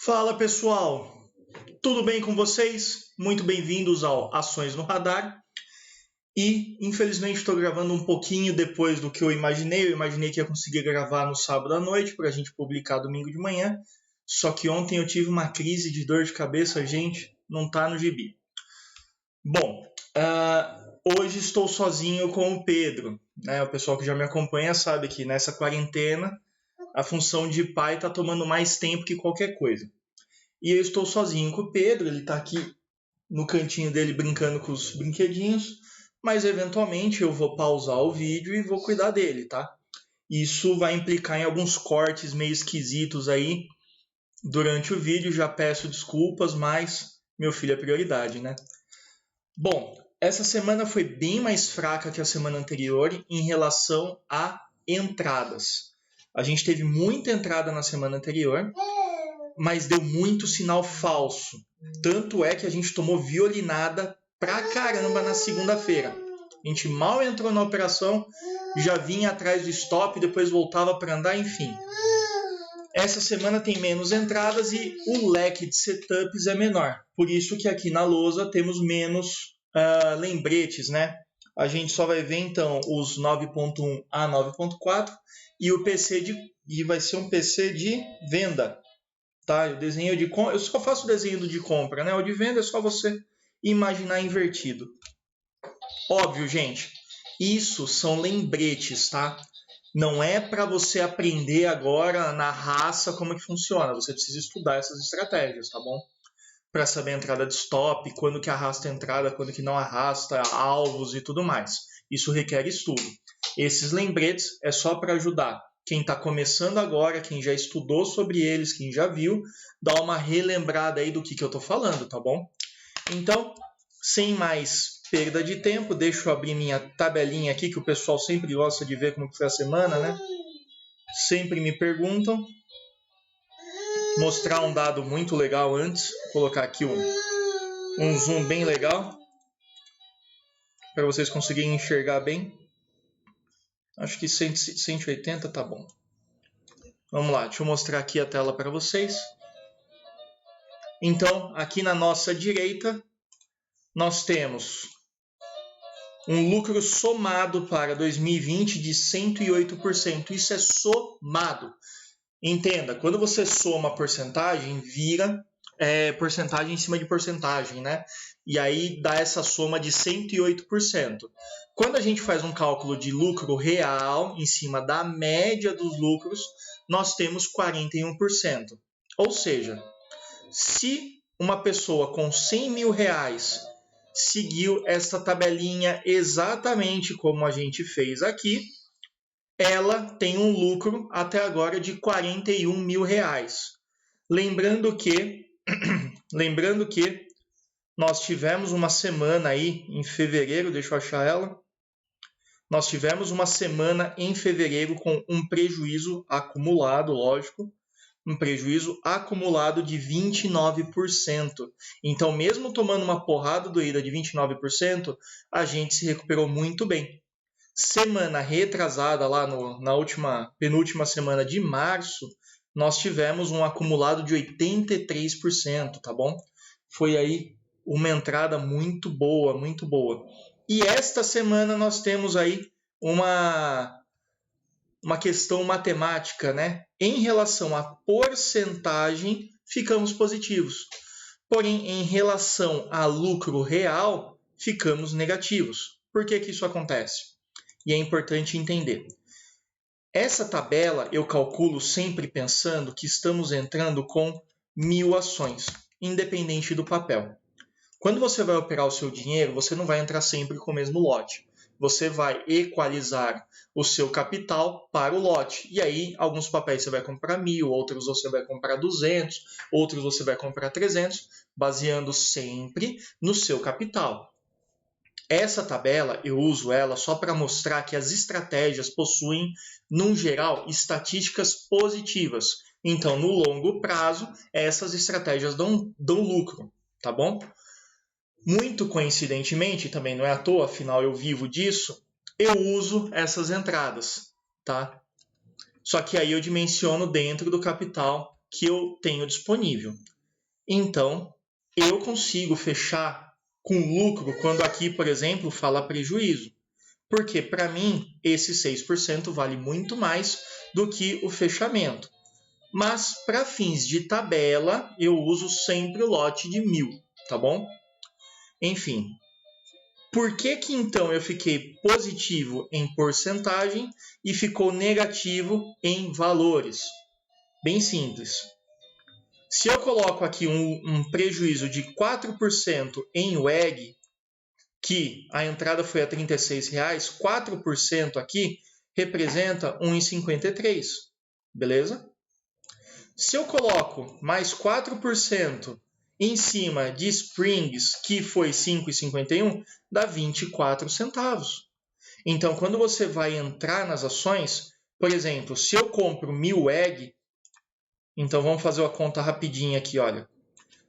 Fala pessoal, tudo bem com vocês? Muito bem-vindos ao Ações no Radar. E infelizmente estou gravando um pouquinho depois do que eu imaginei. Eu imaginei que ia conseguir gravar no sábado à noite para a gente publicar domingo de manhã. Só que ontem eu tive uma crise de dor de cabeça, gente, não tá no gibi. Bom, hoje estou sozinho com o Pedro. O pessoal que já me acompanha sabe que nessa quarentena a função de pai está tomando mais tempo que qualquer coisa. E eu estou sozinho com o Pedro, ele está aqui no cantinho dele brincando com os brinquedinhos, mas eventualmente eu vou pausar o vídeo e vou cuidar dele, tá? Isso vai implicar em alguns cortes meio esquisitos aí durante o vídeo, já peço desculpas, mas meu filho é prioridade, né? Bom, essa semana foi bem mais fraca que a semana anterior em relação a entradas. A gente teve muita entrada na semana anterior, mas deu muito sinal falso. Tanto é que a gente tomou violinada pra caramba na segunda-feira. A gente mal entrou na operação, já vinha atrás do stop, depois voltava para andar, enfim. Essa semana tem menos entradas e o leque de setups é menor. Por isso que aqui na lousa temos menos lembretes, né? A gente só vai ver então os 9.1 a 9.4 e o PC e vai ser um PC de venda. Tá? O desenho de eu só faço o desenho de compra, né? O de venda é só você imaginar invertido. Óbvio, gente, isso são lembretes, tá? Não é para você aprender agora na raça como que funciona. Você precisa estudar essas estratégias, tá bom? Para saber a entrada de stop, quando que arrasta a entrada, quando que não arrasta, alvos e tudo mais. Isso requer estudo. Esses lembretes é só para ajudar quem está começando agora, quem já estudou sobre eles, quem já viu, dá uma relembrada aí do que eu estou falando, tá bom? Então, sem mais perda de tempo, deixa eu abrir minha tabelinha aqui, que o pessoal sempre gosta de ver como foi a semana, né? Sempre me perguntam. Mostrar um dado muito legal antes, vou colocar aqui um zoom bem legal, para vocês conseguirem enxergar bem. Acho que 180 tá bom. Vamos lá, deixa eu mostrar aqui a tela para vocês. Então, aqui na nossa direita, nós temos um lucro somado para 2020 de 108%. Isso é somado. Entenda, quando você soma a porcentagem, vira porcentagem em cima de porcentagem, né? E aí dá essa soma de 108%. Quando a gente faz um cálculo de lucro real em cima da média dos lucros, nós temos 41%. Ou seja, se uma pessoa com 100 mil reais seguiu esta tabelinha exatamente como a gente fez aqui, ela tem um lucro até agora de 41 mil reais. Lembrando que nós tivemos uma semana aí em fevereiro, deixa eu achar ela. Nós tivemos uma semana em fevereiro com um prejuízo acumulado, lógico, um prejuízo acumulado de 29%. Então, mesmo tomando uma porrada doída de 29%, a gente se recuperou muito bem. Semana retrasada, lá na penúltima semana de março, nós tivemos um acumulado de 83%, tá bom? Foi aí uma entrada muito boa, muito boa. E esta semana nós temos aí uma questão matemática, né? Em relação à porcentagem, ficamos positivos. Porém, em relação a lucro real, ficamos negativos. Por que isso acontece? E é importante entender. Essa tabela eu calculo sempre pensando que estamos entrando com 1.000 ações, independente do papel. Quando você vai operar o seu dinheiro, você não vai entrar sempre com o mesmo lote. Você vai equalizar o seu capital para o lote. E aí, alguns papéis você vai comprar 1.000, outros você vai comprar 200, outros você vai comprar 300, baseando sempre no seu capital. Essa tabela, eu uso ela só para mostrar que as estratégias possuem, num geral, estatísticas positivas. Então, no longo prazo, essas estratégias dão lucro, tá bom? Muito coincidentemente, também não é à toa, afinal eu vivo disso, eu uso essas entradas, tá? Só que aí eu dimensiono dentro do capital que eu tenho disponível. Então, eu consigo fechar com lucro quando aqui, por exemplo, fala prejuízo. Porque, para mim, esse 6% vale muito mais do que o fechamento. Mas, para fins de tabela, eu uso sempre o lote de 1.000, tá bom? Enfim, por que então eu fiquei positivo em porcentagem e ficou negativo em valores? Bem simples. Se eu coloco aqui um prejuízo de 4% em WEG, que a entrada foi a R$ 36, 4% aqui representa R$ 1,53, beleza? Se eu coloco mais 4% em cima de Springs, que foi 5,51, dá 24 centavos. Então, quando você vai entrar nas ações, por exemplo, se eu compro 1.000 WEG, então vamos fazer uma conta rapidinha aqui, olha.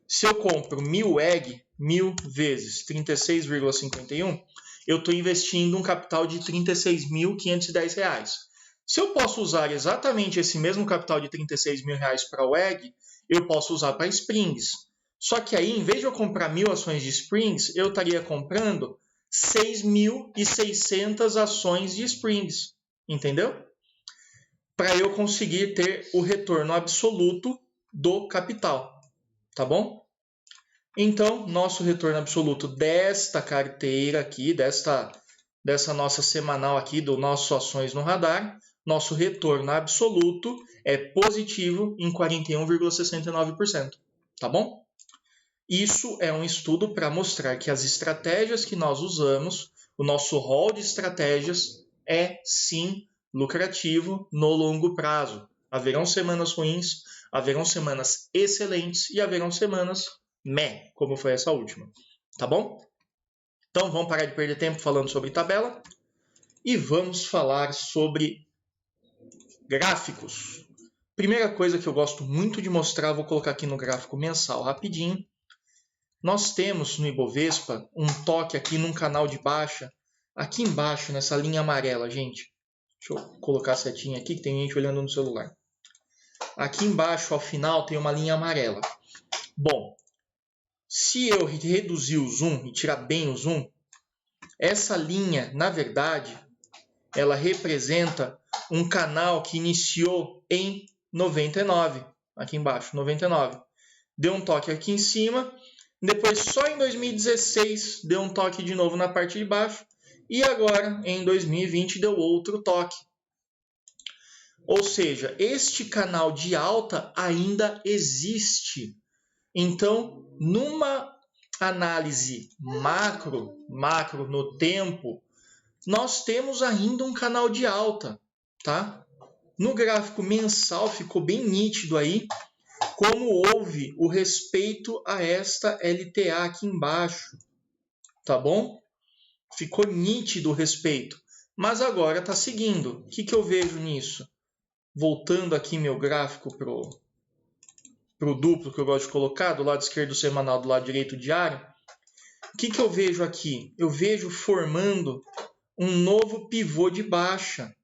Se eu compro 1.000 WEG, 1.000 vezes 36,51, eu estou investindo um capital de R$ 36.510. Se eu posso usar exatamente esse mesmo capital de R$ 36.000 para a WEG, eu posso usar para Springs. Só que aí, em vez de eu comprar 1.000 ações de Springs, eu estaria comprando 6.600 ações de Springs. Entendeu? Para eu conseguir ter o retorno absoluto do capital. Tá bom? Então, nosso retorno absoluto desta carteira aqui, dessa nossa semanal aqui, do nosso Ações no Radar, nosso retorno absoluto é positivo em 41,69%. Tá bom? Isso é um estudo para mostrar que as estratégias que nós usamos, o nosso rol de estratégias, é sim lucrativo no longo prazo. Haverão semanas ruins, haverão semanas excelentes e haverão semanas meh, como foi essa última. Tá bom? Então vamos parar de perder tempo falando sobre tabela e vamos falar sobre gráficos. Primeira coisa que eu gosto muito de mostrar, vou colocar aqui no gráfico mensal rapidinho. Nós temos no Ibovespa um toque aqui num canal de baixa, aqui embaixo, nessa linha amarela, gente. Deixa eu colocar a setinha aqui, que tem gente olhando no celular. Aqui embaixo, ao final, tem uma linha amarela. Bom, se eu reduzir o zoom e tirar bem o zoom, essa linha, na verdade, ela representa um canal que iniciou em 99, aqui embaixo, 99. Deu um toque aqui em cima, depois só em 2016 deu um toque de novo na parte de baixo, e agora em 2020 deu outro toque. Ou seja, este canal de alta ainda existe. Então, numa análise macro no tempo, nós temos ainda um canal de alta, tá? No gráfico mensal ficou bem nítido aí como houve o respeito a esta LTA aqui embaixo, tá bom? Ficou nítido o respeito, mas agora está seguindo. O que eu vejo nisso? Voltando aqui meu gráfico pro duplo que eu gosto de colocar, do lado esquerdo semanal, do lado direito diário. O que eu vejo aqui? Eu vejo formando um novo pivô de baixa,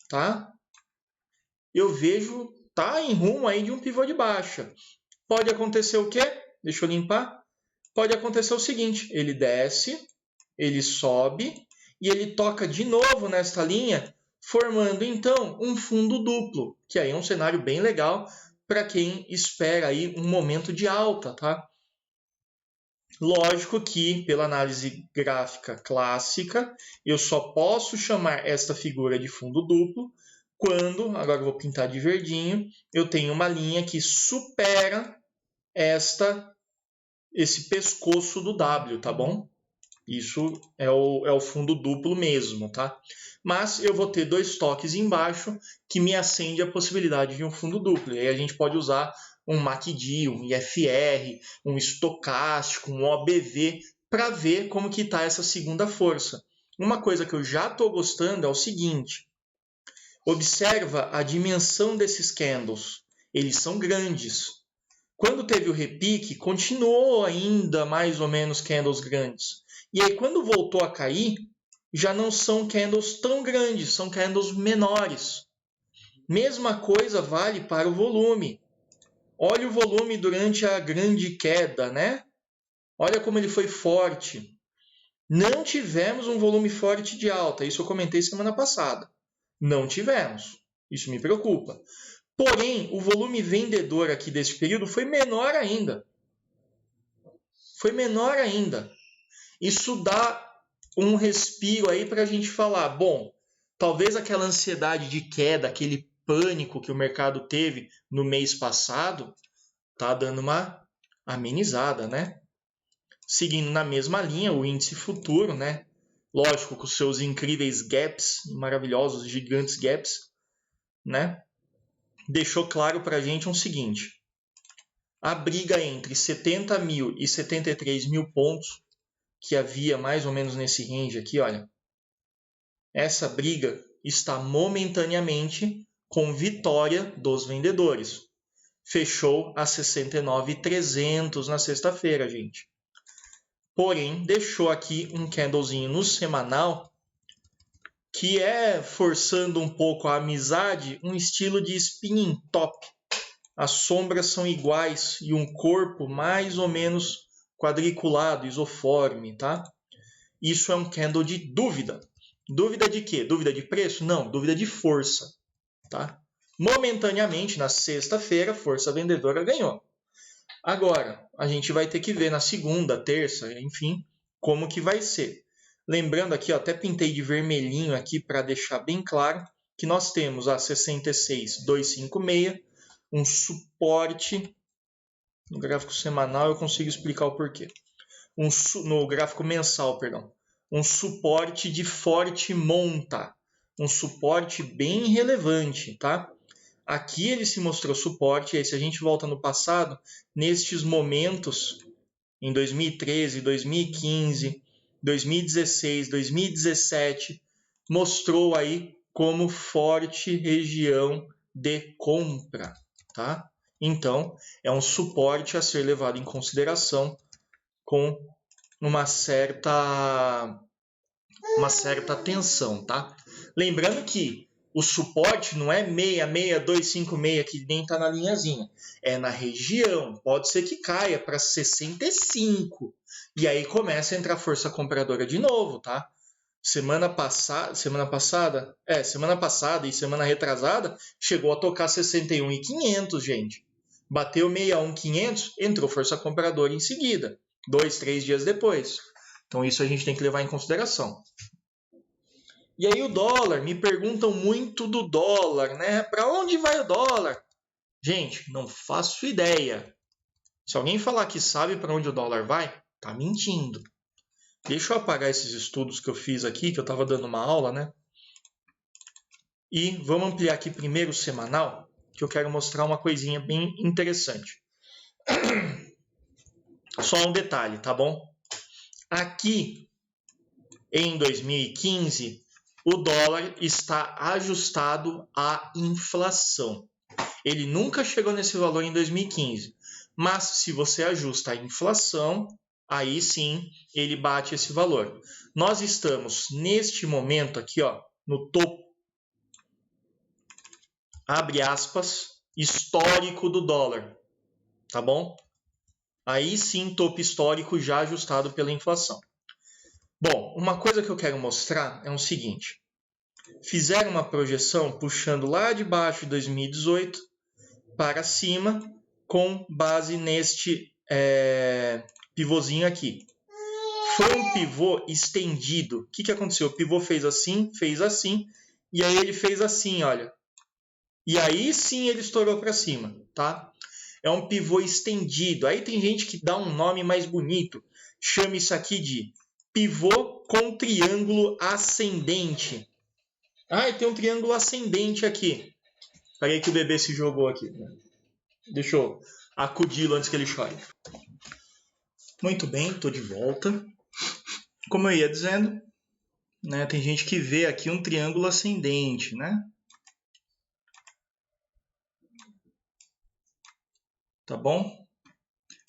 tá? Eu vejo, tá em rumo aí de um pivô de baixa. Pode acontecer o quê? Deixa eu limpar. Pode acontecer o seguinte, ele desce, ele sobe e ele toca de novo nesta linha, formando então um fundo duplo, que aí é um cenário bem legal para quem espera aí um momento de alta, tá? Lógico que, pela análise gráfica clássica, eu só posso chamar esta figura de fundo duplo quando, agora eu vou pintar de verdinho, eu tenho uma linha que supera esse pescoço do W, tá bom? Isso é o fundo duplo mesmo, tá? Mas eu vou ter dois toques embaixo que me acende a possibilidade de um fundo duplo. E aí a gente pode usar um MACD, um IFR, um estocástico, um OBV, para ver como que está essa segunda força. Uma coisa que eu já estou gostando é o seguinte. Observa a dimensão desses candles. Eles são grandes. Quando teve o repique, continuou ainda mais ou menos candles grandes. E aí, quando voltou a cair, já não são candles tão grandes, são candles menores. Mesma coisa vale para o volume. Olha o volume durante a grande queda, né? Olha como ele foi forte. Não tivemos um volume forte de alta. Isso eu comentei semana passada. Não tivemos. Isso me preocupa. Porém, o volume vendedor aqui desse período foi menor ainda. Foi menor ainda. Isso dá um respiro aí para a gente falar, bom, talvez aquela ansiedade de queda, aquele pânico que o mercado teve no mês passado, tá dando uma amenizada, né? Seguindo na mesma linha, o índice futuro, né? Lógico, com seus incríveis gaps, maravilhosos, gigantes gaps, né? Deixou claro para a gente o seguinte: a briga entre 70 mil e 73 mil pontos, que havia mais ou menos nesse range aqui, olha, essa briga está momentaneamente com vitória dos vendedores. Fechou a 69.300 na sexta-feira, gente. Porém, deixou aqui um candlezinho no semanal que é, forçando um pouco a amizade, um estilo de spinning top. As sombras são iguais e um corpo mais ou menos quadriculado, isoforme, tá? Isso é um candle de dúvida. Dúvida de quê? Dúvida de preço? Não, dúvida de força, tá? Momentaneamente, na sexta-feira, a força vendedora ganhou. Agora, a gente vai ter que ver na segunda, terça, enfim, como que vai ser. Lembrando aqui, ó, até pintei de vermelhinho aqui para deixar bem claro que nós temos a 66.256, um suporte. No gráfico semanal eu consigo explicar o porquê. No gráfico mensal, perdão. Um suporte de forte monta. Um suporte bem relevante, tá? Aqui ele se mostrou suporte, e aí se a gente volta no passado, nestes momentos, em 2013, 2015, 2016, 2017, mostrou aí como forte região de compra, tá? Então, é um suporte a ser levado em consideração com uma certa atenção, tá? Lembrando que o suporte não é 66256 que nem está na linhazinha, é na região. Pode ser que caia para 65 e aí começa a entrar força compradora de novo, tá? Semana passada e semana retrasada chegou a tocar 61.500, gente. Bateu 61.500, entrou força compradora em seguida, 2, 3 dias depois. Então isso a gente tem que levar em consideração. E aí o dólar, me perguntam muito do dólar, né? Para onde vai o dólar? Gente, não faço ideia. Se alguém falar que sabe para onde o dólar vai, tá mentindo. Deixa eu apagar esses estudos que eu fiz aqui, que eu estava dando uma aula, né? E vamos ampliar aqui primeiro o semanal, que eu quero mostrar uma coisinha bem interessante. Só um detalhe, tá bom? Aqui, em 2015, o dólar está ajustado à inflação. Ele nunca chegou nesse valor em 2015. Mas se você ajusta a inflação, aí sim ele bate esse valor. Nós estamos neste momento aqui, ó, no topo, abre aspas, histórico do dólar, tá bom? Aí sim, topo histórico já ajustado pela inflação. Bom, uma coisa que eu quero mostrar é o seguinte. Fizeram uma projeção puxando lá de baixo de 2018 para cima com base neste pivôzinho aqui. Foi um pivô estendido. O que aconteceu? O pivô fez assim, e aí ele fez assim, olha. E aí sim ele estourou para cima, tá? É um pivô estendido. Aí tem gente que dá um nome mais bonito. Chama isso aqui de pivô com triângulo ascendente. Ah, e tem um triângulo ascendente aqui. Peraí que o bebê se jogou aqui. Deixa eu acudi-lo antes que ele chore. Muito bem, estou de volta. Como eu ia dizendo, né, tem gente que vê aqui um triângulo ascendente, né? Tá bom?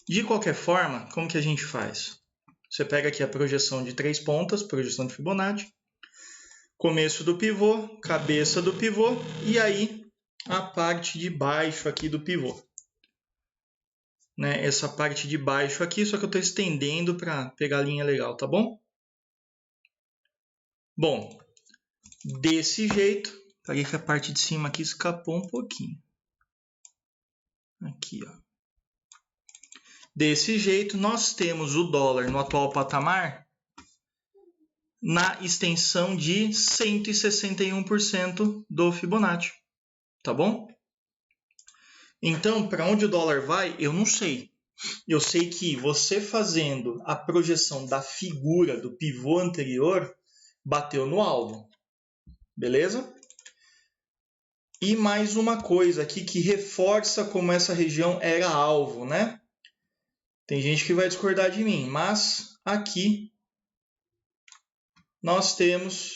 De qualquer forma, como que a gente faz? Você pega aqui a projeção de 3 pontas, projeção de Fibonacci, começo do pivô, cabeça do pivô e aí a parte de baixo aqui do pivô. né, essa parte de baixo aqui, só que eu estou estendendo para pegar a linha legal, tá bom? Bom, desse jeito, parei que a parte de cima aqui escapou um pouquinho. Aqui, ó. Desse jeito, nós temos o dólar no atual patamar na extensão de 161% do Fibonacci, tá bom? Então, para onde o dólar vai, eu não sei. Eu sei que você fazendo a projeção da figura do pivô anterior, bateu no alvo, beleza? E mais uma coisa aqui que reforça como essa região era alvo, né? Tem gente que vai discordar de mim, mas aqui nós temos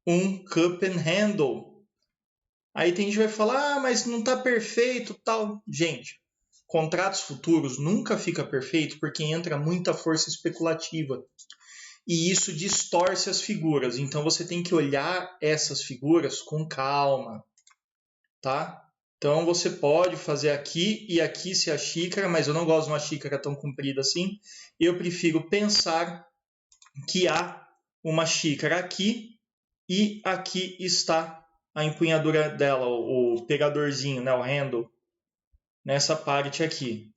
um cup and handle. Aí tem gente que vai falar, mas não está perfeito, tal. Gente, contratos futuros nunca fica perfeito porque entra muita força especulativa. E isso distorce as figuras. Então você tem que olhar essas figuras com calma, tá? Então você pode fazer aqui e aqui se a xícara, mas eu não gosto de uma xícara tão comprida assim. Eu prefiro pensar que há uma xícara aqui e aqui está a empunhadura dela, o pegadorzinho, né, o handle, nessa parte aqui.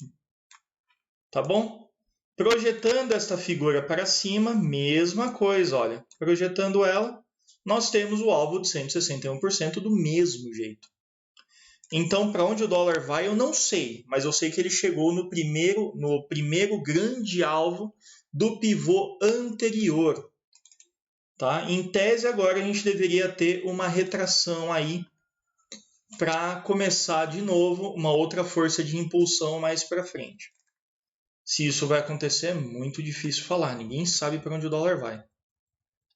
Tá bom? Projetando esta figura para cima, mesma coisa, olha. Projetando ela, nós temos o alvo de 161% do mesmo jeito. Então, para onde o dólar vai, eu não sei, mas eu sei que ele chegou no primeiro grande alvo do pivô anterior. Tá? Em tese, agora a gente deveria ter uma retração aí para começar de novo uma outra força de impulsão mais para frente. Se isso vai acontecer, é muito difícil falar. Ninguém sabe para onde o dólar vai.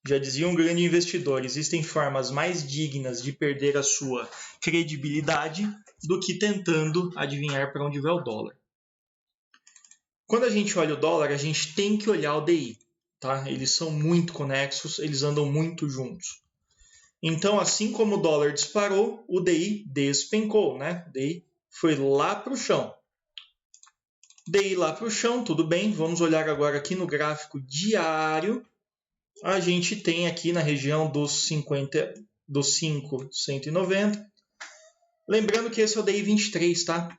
Já dizia um grande investidor, existem formas mais dignas de perder a sua credibilidade do que tentando adivinhar para onde vai o dólar. Quando a gente olha o dólar, a gente tem que olhar o DI. Tá? Eles são muito conexos, eles andam muito juntos. Então, assim como o dólar disparou, o DI despencou, né? O DI foi lá para o chão. DI lá para o chão, tudo bem. Vamos olhar agora aqui no gráfico diário. A gente tem aqui na região dos 5,190. Lembrando que esse é o DI 23, tá?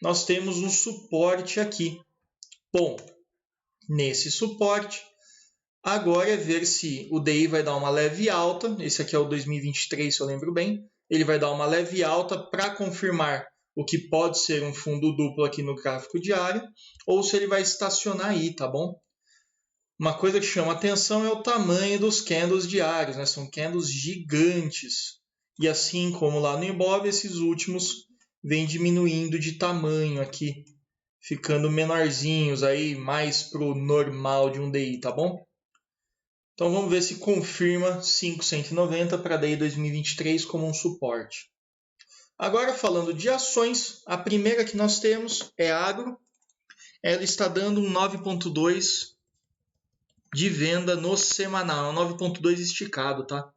Nós temos um suporte aqui. Bom, nesse suporte, agora é ver se o DI vai dar uma leve alta. Esse aqui é o 2023, se eu lembro bem. Ele vai dar uma leve alta para confirmar o que pode ser um fundo duplo aqui no gráfico diário, ou se ele vai estacionar aí, tá bom? Uma coisa que chama atenção é o tamanho dos candles diários, né? São candles gigantes. E assim como lá no Ibov, esses últimos vêm diminuindo de tamanho aqui, ficando menorzinhos aí, mais pro normal de um DI, tá bom? Então vamos ver se confirma 5,190 para DI 2023 como um suporte. Agora falando de ações, a primeira que nós temos é Agro. Ela está dando um 9,2 de venda no semanal, 9,2 esticado, tá?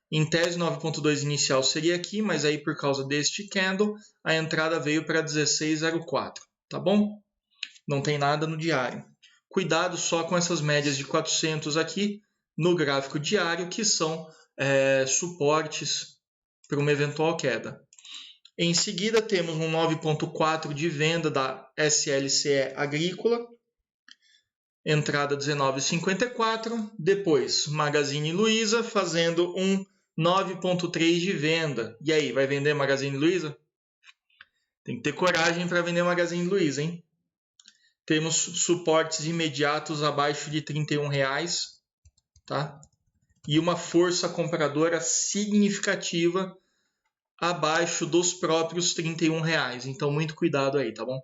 Em tese, 9,2 inicial seria aqui, mas aí por causa deste candle, a entrada veio para 16,04, tá bom? Não tem nada no diário. Cuidado só com essas médias de 400 aqui no gráfico diário, que são suportes para uma eventual queda. Em seguida, temos um 9,4 de venda da SLCE Agrícola, entrada 19,54. Depois, Magazine Luiza fazendo um 9,3 de venda. E aí, vai vender Magazine Luiza? Tem que ter coragem para vender Magazine Luiza, hein? Temos suportes imediatos abaixo de R$ 31,00, tá? E uma força compradora significativa abaixo dos próprios R$ 31,00. Então, muito cuidado aí, tá bom?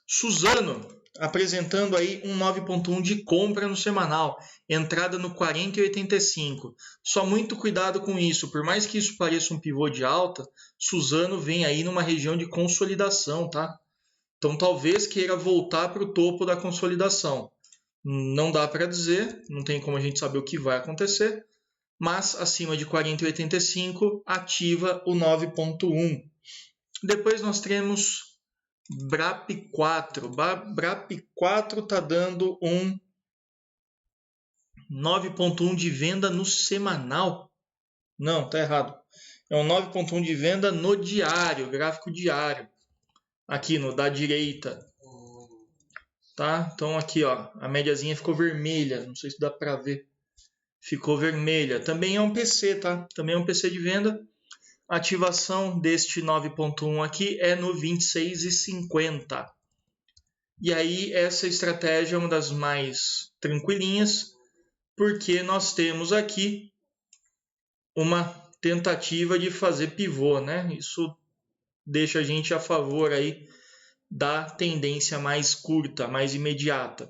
Suzano, apresentando aí um 9,1 de compra no semanal, entrada no 40,85. Só muito cuidado com isso, por mais que isso pareça um pivô de alta, Suzano vem aí numa região de consolidação, tá? Então talvez queira voltar para o topo da consolidação. Não dá para dizer, não tem como a gente saber o que vai acontecer, mas acima de 40,85 ativa o 9,1. Depois nós temos BRAP4. BRAP4 está dando um 9,1 de venda no semanal. Não, tá errado. É um 9,1 de venda no diário, gráfico diário. Aqui no da direita. Tá? Então aqui, ó, a médiazinha ficou vermelha. Não sei se dá para ver. Ficou vermelha. Também é um PC, tá? Também é um PC de venda. A ativação deste 9,1 aqui é no 26,50. E aí essa estratégia é uma das mais tranquilinhas, porque nós temos aqui uma tentativa de fazer pivô, né? Isso deixa a gente a favor aí da tendência mais curta, mais imediata.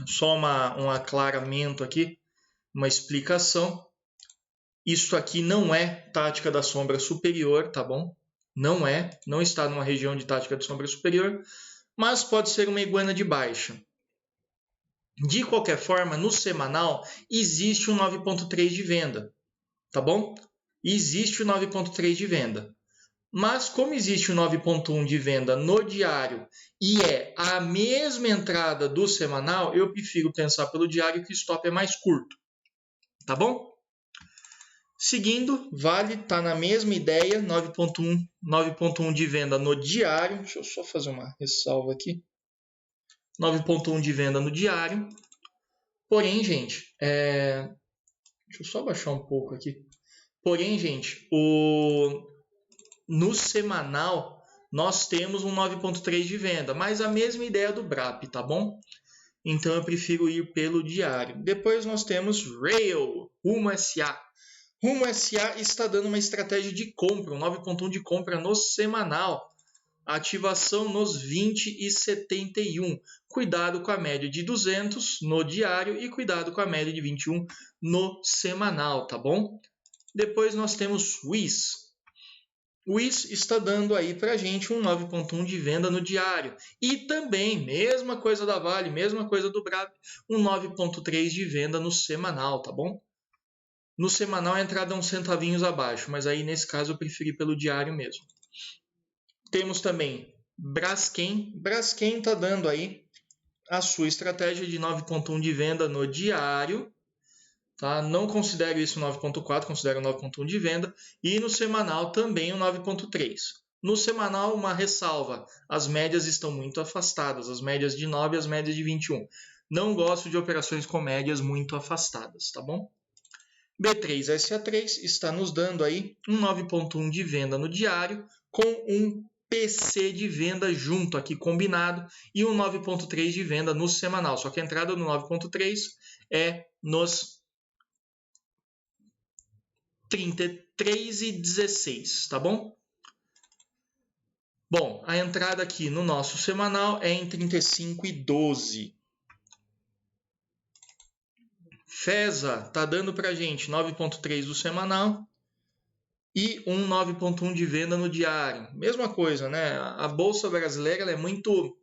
Só um aclaramento aqui, uma explicação. Isso aqui não é tática da sombra superior, tá bom? Não está numa região de tática de sombra superior, mas pode ser uma iguana de baixa. De qualquer forma, no semanal existe um 9,3 de venda, tá bom? Existe o 9,3 de venda. Mas como existe o 9,1 de venda no diário e é a mesma entrada do semanal, eu prefiro pensar pelo diário que o stop é mais curto, tá bom? Seguindo, Vale está na mesma ideia, 9,1 de venda no diário. Deixa eu só fazer uma ressalva aqui. 9,1 de venda no diário. Porém, gente, deixa eu só baixar um pouco aqui. Porém, gente, no semanal nós temos um 9,3 de venda, mas a mesma ideia do BRAP, tá bom? Então eu prefiro ir pelo diário. Depois nós temos Rail, Rumo SA. Rumo SA está dando uma estratégia de compra, um 9,1 de compra no semanal. Ativação nos 20,71. Cuidado com a média de 200 no diário e cuidado com a média de 21 no semanal, tá bom? Depois nós temos WIS. O WIS está dando aí para a gente um 9,1 de venda no diário. E também, mesma coisa da Vale, mesma coisa do BRAP, um 9,3 de venda no semanal, tá bom? No semanal a entrada é uns centavinhos abaixo, mas aí nesse caso eu preferi pelo diário mesmo. Temos também Braskem. Braskem está dando aí a sua estratégia de 9,1 de venda no diário. Tá? Não considero isso 9,4, considero 9,1 de venda. E no semanal também o 9,3. No semanal, uma ressalva. As médias estão muito afastadas. As médias de 9 e as médias de 21. Não gosto de operações com médias muito afastadas, tá bom? B3SA3 está nos dando aí um 9,1 de venda no diário com um PC de venda junto aqui combinado e um 9,3 de venda no semanal. Só que a entrada no 9,3 é nos 33,16, tá bom? Bom, a entrada aqui no nosso semanal é em 35,12. FESA está dando para a gente 9,3 do semanal e um 9,1 de venda no diário. Mesma coisa, né? A Bolsa Brasileira ela é muito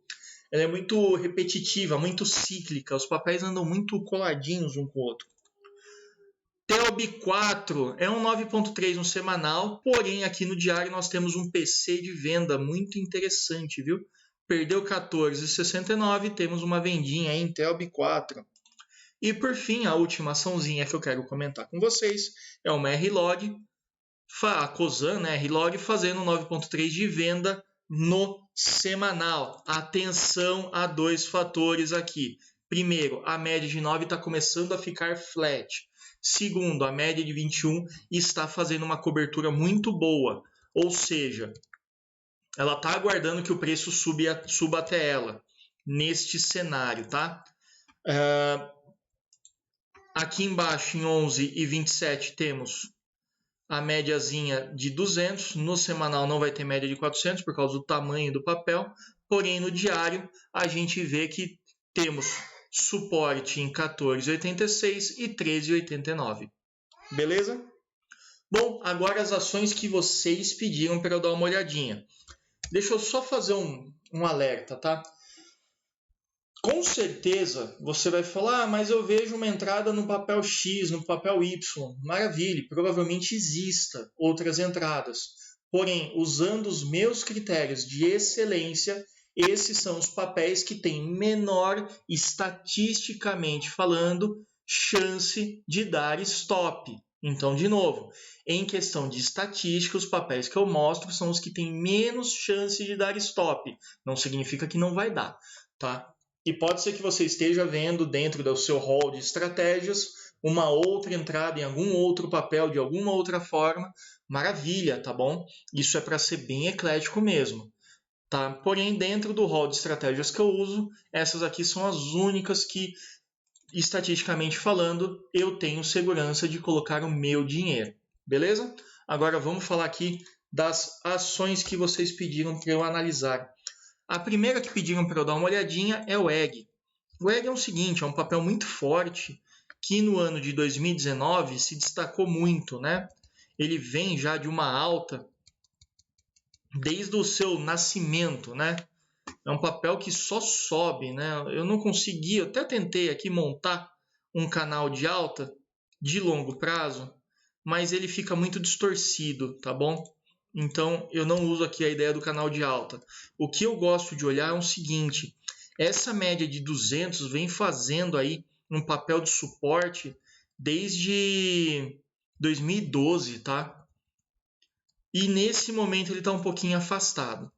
repetitiva, muito cíclica. Os papéis andam muito coladinhos um com o outro. TEOB4 é um 9,3 no semanal, porém aqui no diário nós temos um PC de venda muito interessante, viu? Perdeu 14,69, temos uma vendinha aí em TEOB4. E por fim, a última açãozinha que eu quero comentar com vocês é uma R-Log, a Cosan, né, R-Log fazendo 9,3 de venda no semanal. Atenção a dois fatores aqui. Primeiro, a média de 9 está começando a ficar flat. Segundo, a média de 21 está fazendo uma cobertura muito boa. Ou seja, ela está aguardando que o preço suba até ela. Neste cenário, tá? Aqui embaixo, em 11,27, temos a médiazinha de 200. No semanal não vai ter média de 400 por causa do tamanho do papel. Porém, no diário, a gente vê que temos suporte em 14,86 e 13,89. Beleza? Bom, agora as ações que vocês pediram para eu dar uma olhadinha. Deixa eu só fazer um alerta, tá? Com certeza você vai falar, mas eu vejo uma entrada no papel X, no papel Y. Maravilha, provavelmente exista outras entradas. Porém, usando os meus critérios de excelência, esses são os papéis que têm menor, estatisticamente falando, chance de dar stop. Então, de novo, em questão de estatística, os papéis que eu mostro são os que têm menos chance de dar stop. Não significa que não vai dar, tá? E pode ser que você esteja vendo dentro do seu hall de estratégias uma outra entrada em algum outro papel de alguma outra forma. Maravilha, tá bom? Isso é para ser bem eclético mesmo, tá? Porém, dentro do hall de estratégias que eu uso, essas aqui são as únicas que, estatisticamente falando, eu tenho segurança de colocar o meu dinheiro, beleza? Agora vamos falar aqui das ações que vocês pediram para eu analisar. A primeira que pediram para eu dar uma olhadinha é o EG. O EG é o seguinte, é um papel muito forte que no ano de 2019 se destacou muito, né? Ele vem já de uma alta desde o seu nascimento, né? É um papel que só sobe, né? Eu não consegui, eu até tentei aqui montar um canal de alta de longo prazo, mas ele fica muito distorcido, tá bom? Então eu não uso aqui a ideia do canal de alta. O que eu gosto de olhar é o seguinte, essa média de 200 vem fazendo aí um papel de suporte desde 2012, tá? E nesse momento ele está um pouquinho afastado.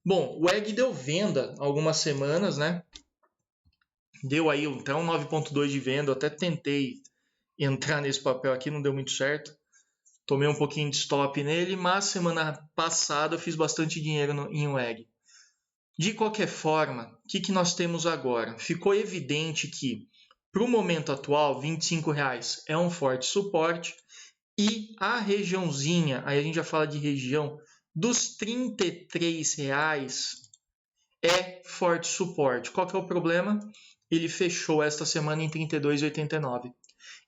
Bom, o EG deu venda algumas semanas, né? Deu aí até um 9,2 de venda. Eu até tentei entrar nesse papel aqui, não deu muito certo. Tomei um pouquinho de stop nele, mas semana passada eu fiz bastante dinheiro em WEG. De qualquer forma, o que nós temos agora? Ficou evidente que, para o momento atual, R$ 25,00 é um forte suporte e a regiãozinha, aí a gente já fala de região, dos R$ 33,00 é forte suporte. Qual que é o problema? Ele fechou esta semana em 32,89.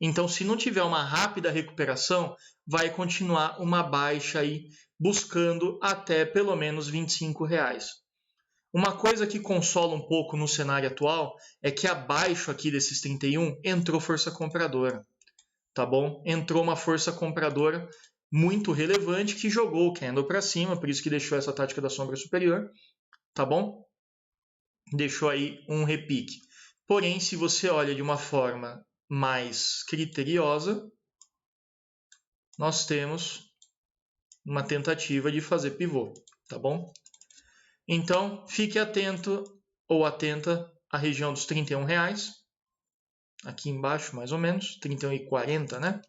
Então, se não tiver uma rápida recuperação, vai continuar uma baixa aí, buscando até pelo menos R$ 25,00. Uma coisa que consola um pouco no cenário atual é que abaixo aqui desses 31 entrou força compradora, tá bom? Entrou uma força compradora muito relevante que jogou o candle para cima, por isso que deixou essa tática da sombra superior, tá bom? Deixou aí um repique. Porém, se você olha de uma forma mais criteriosa, nós temos uma tentativa de fazer pivô, tá bom? Então, fique atento ou atenta à região dos R$ 31,00, aqui embaixo mais ou menos, 31,40, né?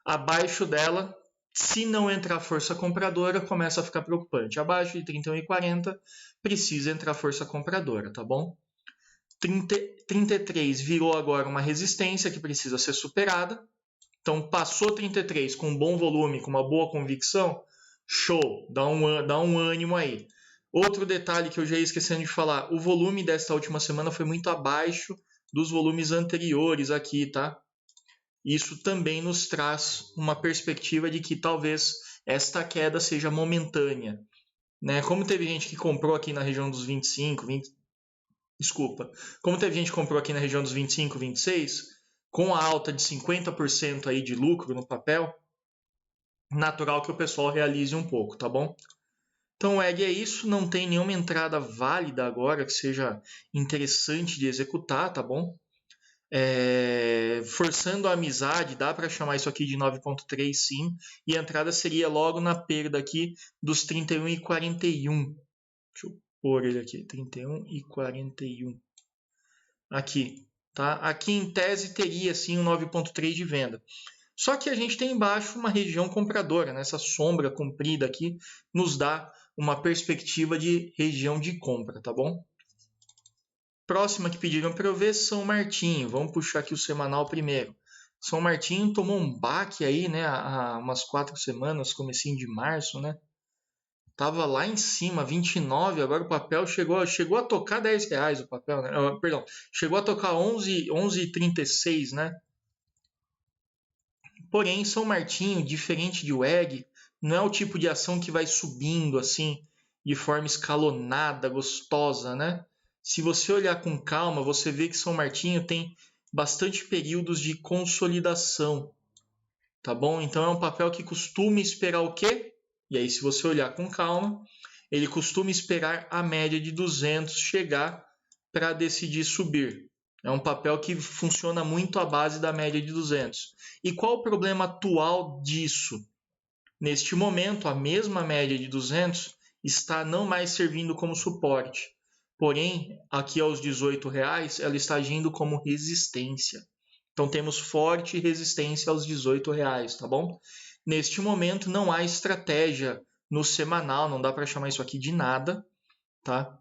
Abaixo dela, se não entrar força compradora, começa a ficar preocupante. Abaixo de 31,40, precisa entrar força compradora, tá bom? 33 virou agora uma resistência que precisa ser superada. Então, passou 33 com um bom volume, com uma boa convicção, show, dá um ânimo aí. Outro detalhe que eu já ia esquecendo de falar, o volume desta última semana foi muito abaixo dos volumes anteriores aqui, tá? Isso também nos traz uma perspectiva de que talvez esta queda seja momentânea, né? Como teve gente que comprou aqui na região dos 25, como teve gente que comprou aqui na região dos 25, 26, com a alta de 50% aí de lucro no papel, natural que o pessoal realize um pouco, tá bom? Então o EG é isso, não tem nenhuma entrada válida agora que seja interessante de executar, tá bom? Forçando a amizade, dá para chamar isso aqui de 9.3 sim, e a entrada seria logo na perda aqui dos 31,41. Deixa eu pôr ele aqui, 31,41. Aqui, tá? Aqui em tese teria sim um 9.3 de venda. Só que a gente tem embaixo uma região compradora, né? Essa sombra comprida aqui nos dá uma perspectiva de região de compra, tá bom? Próxima que pediram para eu ver, São Martinho. Vamos puxar aqui o semanal primeiro. São Martinho tomou um baque aí, né? Há umas 4 semanas, comecinho de março, né? Tava lá em cima, 29, agora o papel chegou a tocar R$10 o papel, né? Perdão, chegou a tocar 11,36, né? Porém, São Martinho, diferente de WEG, não é o tipo de ação que vai subindo assim, de forma escalonada, gostosa, né? Se você olhar com calma, você vê que São Martinho tem bastante períodos de consolidação, tá bom? Então é um papel que costuma esperar o quê? E aí, se você olhar com calma, ele costuma esperar a média de 200 chegar para decidir subir. É um papel que funciona muito à base da média de 200. E qual o problema atual disso? Neste momento, a mesma média de 200 está não mais servindo como suporte. Porém, aqui aos R$18, ela está agindo como resistência. Então, temos forte resistência aos R$18, tá bom? Neste momento, não há estratégia no semanal, não dá para chamar isso aqui de nada, tá?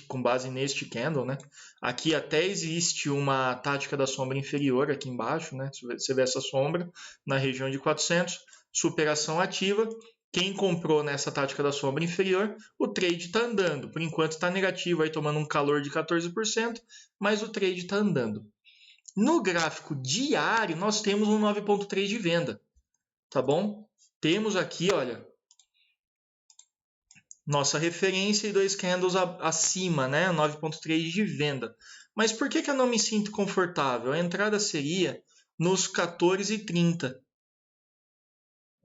Com base neste candle, né? Aqui até existe uma tática da sombra inferior aqui embaixo, né? Você vê essa sombra na região de 400, superação ativa. Quem comprou nessa tática da sombra inferior, o trade está andando. Por enquanto está negativo, aí tomando um calor de 14%, mas o trade está andando. No gráfico diário, nós temos um 9.3 de venda, tá bom? Temos aqui, olha, nossa referência e 2 candles acima, né? 9.3 de venda. Mas por que eu não me sinto confortável? A entrada seria nos 14,30.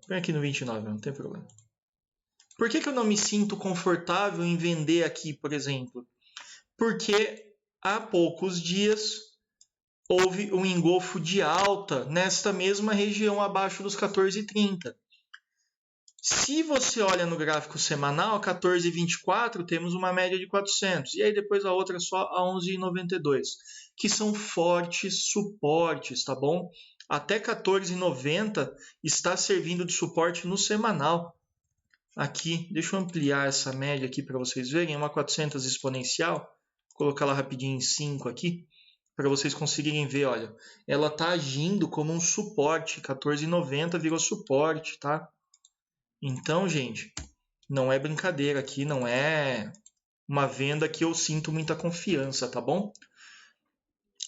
Põe aqui no 29, não tem problema. Por que eu não me sinto confortável em vender aqui, por exemplo? Porque há poucos dias houve um engolfo de alta nesta mesma região abaixo dos 14,30. Se você olha no gráfico semanal, 14,24 temos uma média de 400. E aí depois a outra só a 11,92, que são fortes suportes, tá bom? Até 14,90 está servindo de suporte no semanal. Aqui, deixa eu ampliar essa média aqui para vocês verem. É uma 400 exponencial. Vou colocar ela rapidinho em 5 aqui, para vocês conseguirem ver, olha. Ela está agindo como um suporte. 14,90 virou suporte, tá? Então, gente, não é brincadeira aqui, não é uma venda que eu sinto muita confiança, tá bom?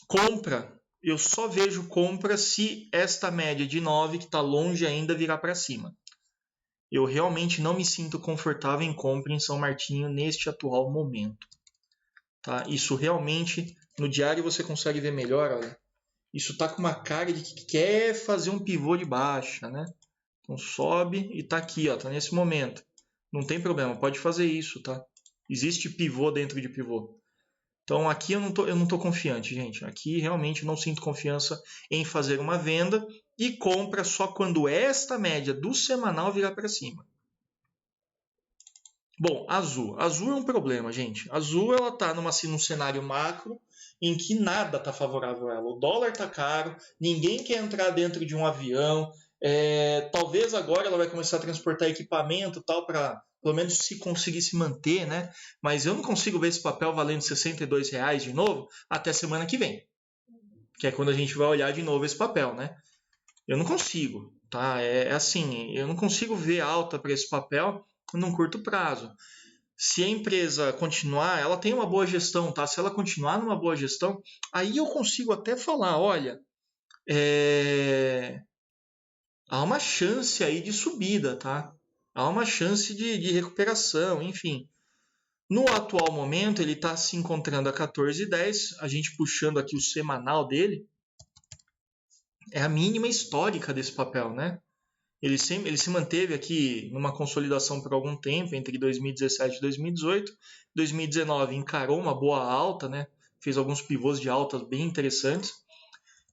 Compra, eu só vejo compra se esta média de 9, que está longe ainda, virar para cima. Eu realmente não me sinto confortável em compra em São Martinho neste atual momento. Tá? Isso realmente, no diário você consegue ver melhor, olha. Isso está com uma cara de que quer fazer um pivô de baixa, né? Então sobe e está aqui, ó, tá nesse momento. Não tem problema, pode fazer isso, tá? Existe pivô dentro de pivô. Então aqui eu não tô confiante, gente. Aqui realmente não sinto confiança em fazer uma venda e compra só quando esta média do semanal virar para cima. Bom, azul. Azul é um problema, gente. Azul ela tá num cenário macro em que nada tá favorável a ela. O dólar tá caro, ninguém quer entrar dentro de um avião. Talvez agora ela vai começar a transportar equipamento tal para pelo menos se conseguir se manter, né? Mas eu não consigo ver esse papel valendo R$62 de novo até semana que vem, que é quando a gente vai olhar de novo esse papel, né? Eu não consigo, tá? É assim, eu não consigo ver alta para esse papel num curto prazo. Se a empresa continuar, ela tem uma boa gestão, tá? Se ela continuar numa boa gestão, aí eu consigo até falar, olha, há uma chance aí de subida, tá? Há uma chance de recuperação, enfim. No atual momento, ele está se encontrando a 14,10, a gente puxando aqui o semanal dele, é a mínima histórica desse papel, né? Ele se manteve aqui numa consolidação por algum tempo, entre 2017 e 2018. 2019 encarou uma boa alta, né? Fez alguns pivôs de alta bem interessantes.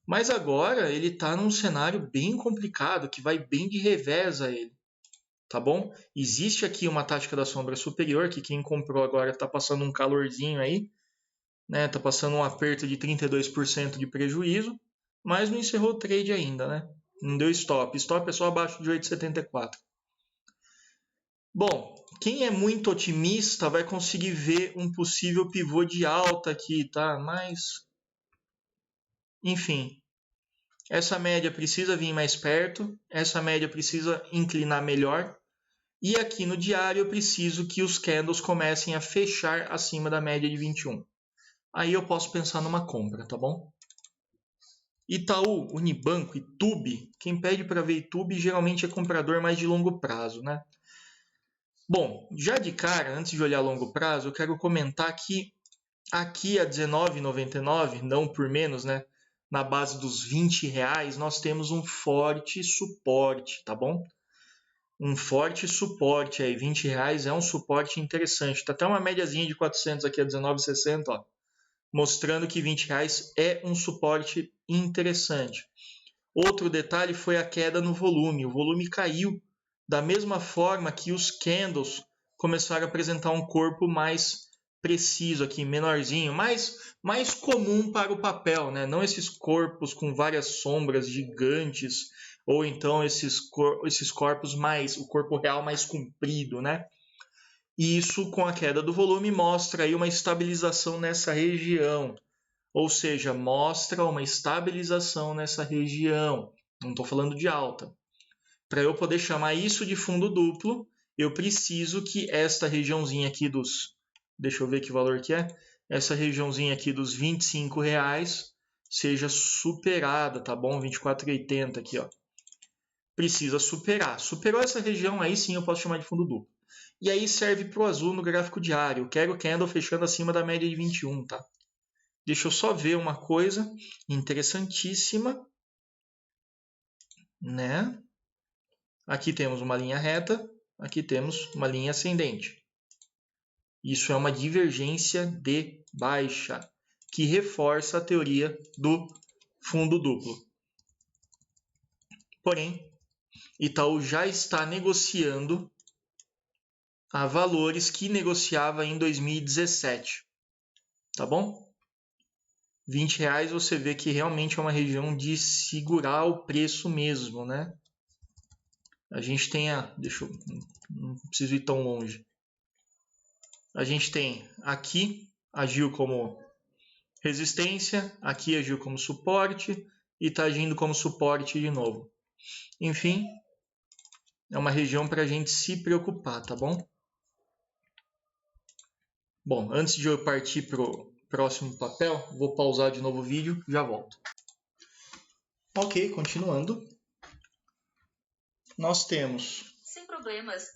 Mas agora ele está num cenário bem complicado, que vai bem de revés a ele. Tá bom? Existe aqui uma tática da sombra superior, que quem comprou agora está passando um calorzinho aí, né? Está passando um aperto de 32% de prejuízo, mas não encerrou o trade ainda, né? Não deu stop. Stop é só abaixo de 8,74. Bom, quem é muito otimista vai conseguir ver um possível pivô de alta aqui, tá? Mas, enfim, essa média precisa vir mais perto, essa média precisa inclinar melhor. E aqui no diário eu preciso que os candles comecem a fechar acima da média de 21. Aí eu posso pensar numa compra, tá bom? Itaú, Unibanco, Itube. Quem pede para ver Itube geralmente é comprador mais de longo prazo, né? Bom, já de cara, antes de olhar a longo prazo, eu quero comentar que aqui a R$19,99, não por menos, né? Na base dos R$20, nós temos um forte suporte, tá bom? um forte suporte aí, R$20 é um suporte interessante. Tá até uma médiazinha de 400 aqui a 19,60, ó, mostrando que R$20 é um suporte interessante. Outro detalhe foi a queda no volume. O volume caiu da mesma forma que os candles começaram a apresentar um corpo mais preciso aqui, menorzinho, mais comum para o papel, né? Não esses corpos com várias sombras gigantes, ou então esses corpos mais, o corpo real mais comprido, né? E isso, com a queda do volume, mostra aí uma estabilização nessa região. Ou seja, mostra uma estabilização nessa região. Não estou falando de alta. Para eu poder chamar isso de fundo duplo, eu preciso que esta regiãozinha aqui dos... Deixa eu ver que valor que é. Essa regiãozinha aqui dos R$25 seja superada, tá bom? 24,80 aqui, ó. Precisa superar. Superou essa região, aí sim eu posso chamar de fundo duplo. E aí serve para o azul no gráfico diário. Eu quero o candle fechando acima da média de 21, tá? Deixa eu só ver uma coisa interessantíssima, né? Aqui temos uma linha reta, aqui temos uma linha ascendente. Isso é uma divergência de baixa, que reforça a teoria do fundo duplo. Porém, Itaú já está negociando a valores que negociava em 2017. Tá bom? R$20 você vê que realmente é uma região de segurar o preço mesmo, né? A gente tem não preciso ir tão longe. A gente tem aqui, agiu como resistência, aqui agiu como suporte e está agindo como suporte de novo. Enfim, é uma região para a gente se preocupar, tá bom? Bom, antes de eu partir para o próximo papel, vou pausar de novo o vídeo, já volto. Ok, continuando. Nós temos... Sem problemas.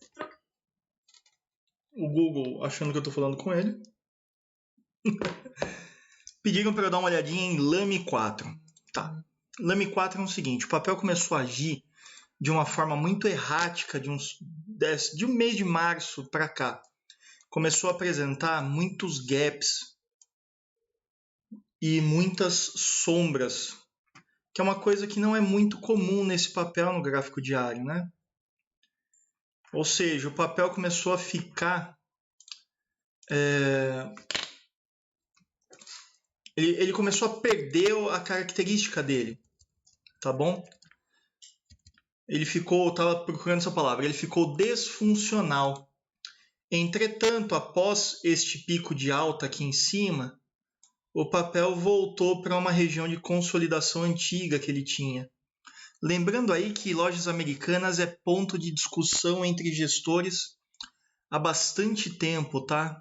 O Google achando que eu estou falando com ele. Pediram para eu dar uma olhadinha em Lame 4. Tá. Lame 4 é o seguinte, o papel começou a agir de uma forma muito errática de um mês de março para cá. Começou a apresentar muitos gaps e muitas sombras, que é uma coisa que não é muito comum nesse papel no gráfico diário, né? Ou seja, o papel começou a ficar... Ele começou a perder a característica dele, tá bom? Ele ficou, estava procurando essa palavra, ele ficou desfuncional. Entretanto, após este pico de alta aqui em cima, o papel voltou para uma região de consolidação antiga que ele tinha. Lembrando aí que lojas americanas é ponto de discussão entre gestores há bastante tempo, tá?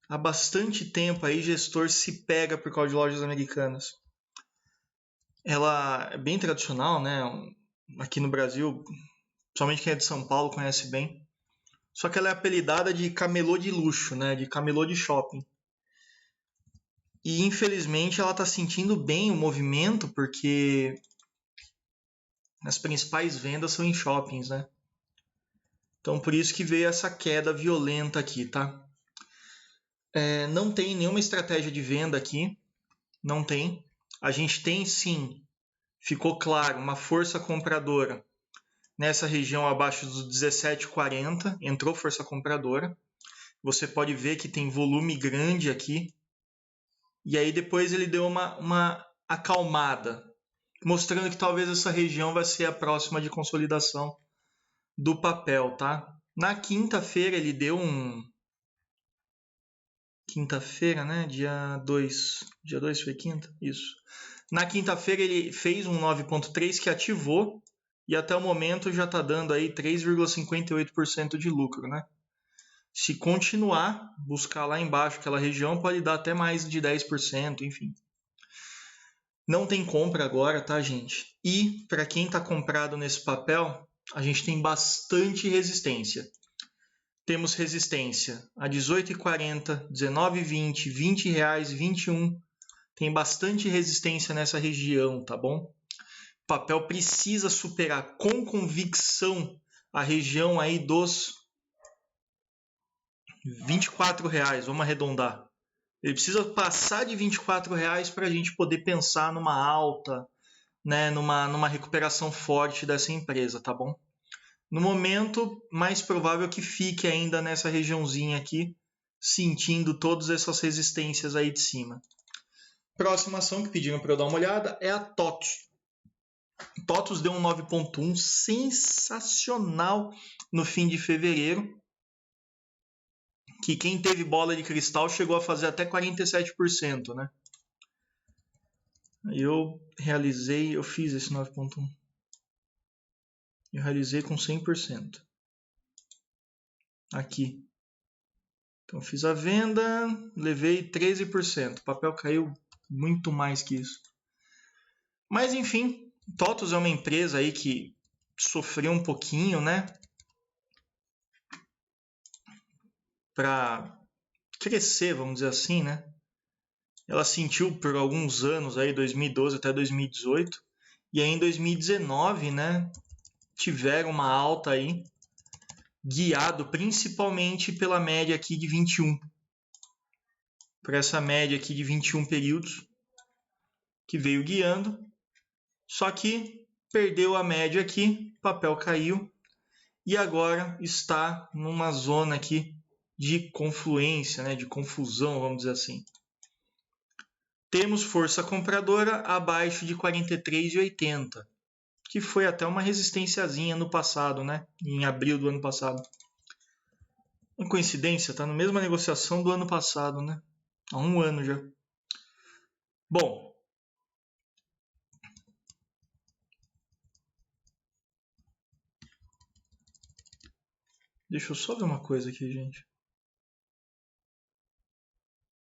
Há bastante tempo aí gestor se pega por causa de lojas americanas. Ela é bem tradicional, né? Aqui no Brasil, somente quem é de São Paulo conhece bem. Só que ela é apelidada de camelô de luxo, né? De camelô de shopping. E infelizmente ela está sentindo bem o movimento porque as principais vendas são em shoppings, né? Então por isso que veio essa queda violenta aqui, tá? Não tem nenhuma estratégia de venda aqui, não tem. A gente tem sim, ficou claro, uma força compradora nessa região abaixo dos 17,40, entrou força compradora. Você pode ver que tem volume grande aqui. E aí depois ele deu uma acalmada, mostrando que talvez essa região vai ser a próxima de consolidação do papel, tá? Na quinta-feira ele deu Quinta-feira, né? Dia 2. Dia 2 foi quinta? Isso. Na quinta-feira ele fez um 9,3 que ativou e até o momento já está dando aí 3,58% de lucro, né? Se continuar, buscar lá embaixo aquela região, pode dar até mais de 10%, enfim. Não tem compra agora, tá, gente? E para quem está comprado nesse papel, a gente tem bastante resistência. Temos resistência a 18,40, 19,20, R$20, 21. Tem bastante resistência nessa região, tá bom? O papel precisa superar com convicção a região aí dos R$24, vamos arredondar. Ele precisa passar de R$24 para a gente poder pensar numa alta, né, numa recuperação forte dessa empresa, tá bom? No momento, mais provável que fique ainda nessa regiãozinha aqui, sentindo todas essas resistências aí de cima. Próxima ação que pediram para eu dar uma olhada é a TOTUS. TOTUS deu um 9,1 sensacional no fim de fevereiro, que quem teve bola de cristal chegou a fazer até 47%, né? Eu fiz esse 9,1. Eu realizei com 100%. Aqui. Então fiz a venda, levei 13%. O papel caiu muito mais que isso. Mas enfim, TOTUS é uma empresa aí que sofreu um pouquinho, né? Para crescer, vamos dizer assim, né? Ela sentiu por alguns anos aí, 2012 até 2018, e aí em 2019, né, tiveram uma alta aí, guiado principalmente pela média aqui de 21. Por essa média aqui de 21 períodos que veio guiando, só que perdeu a média aqui, o papel caiu e agora está numa zona aqui de confluência, né, de confusão, vamos dizer assim. Temos força compradora abaixo de 43,80, que foi até uma resistênciazinha no passado, né? Em abril do ano passado. Uma coincidência, tá na mesma negociação do ano passado, né? Há um ano já. Bom. Deixa eu só ver uma coisa aqui, gente.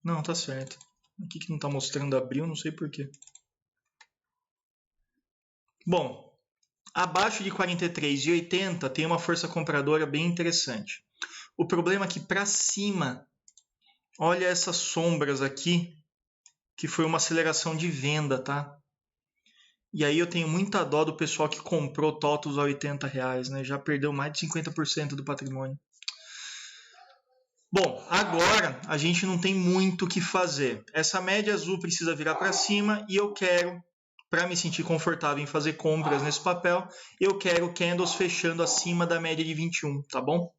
Não, tá certo. Aqui que não tá mostrando abril, não sei porquê. Bom, abaixo de 43,80 tem uma força compradora bem interessante. O problema é que para cima, olha essas sombras aqui, que foi uma aceleração de venda, tá? E aí eu tenho muita dó do pessoal que comprou TOTUS a R$80, né? Já perdeu mais de 50% do patrimônio. Bom, agora a gente não tem muito o que fazer. Essa média azul precisa virar para cima e eu quero, para me sentir confortável em fazer compras nesse papel, eu quero candles fechando acima da média de 21, tá bom?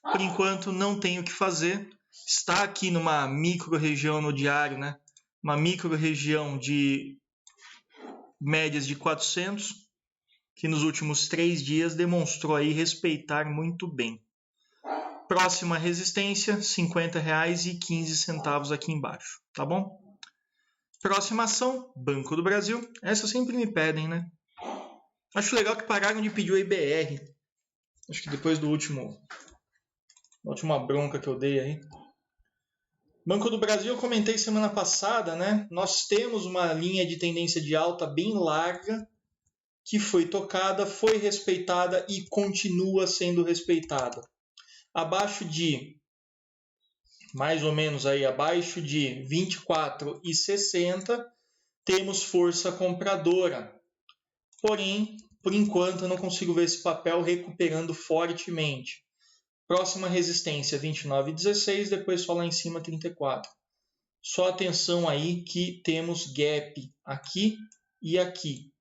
Por enquanto não tenho o que fazer. Está aqui numa micro região no diário, né? Uma micro região de médias de 400, que nos últimos 3 dias demonstrou aí respeitar muito bem. Próxima resistência, R$50,15 aqui embaixo, tá bom? Próxima ação, Banco do Brasil. Essa sempre me pedem, né? Acho legal que pararam de pedir o IBR. Acho que depois da última bronca que eu dei aí. Banco do Brasil, eu comentei semana passada, né? Nós temos uma linha de tendência de alta bem larga, que foi tocada, foi respeitada e continua sendo respeitada. Abaixo de, mais ou menos aí, abaixo de 24,60, temos força compradora. Porém, por enquanto, eu não consigo ver esse papel recuperando fortemente. Próxima resistência, 29,16, depois só lá em cima, 34. Só atenção aí que temos gap aqui e aqui,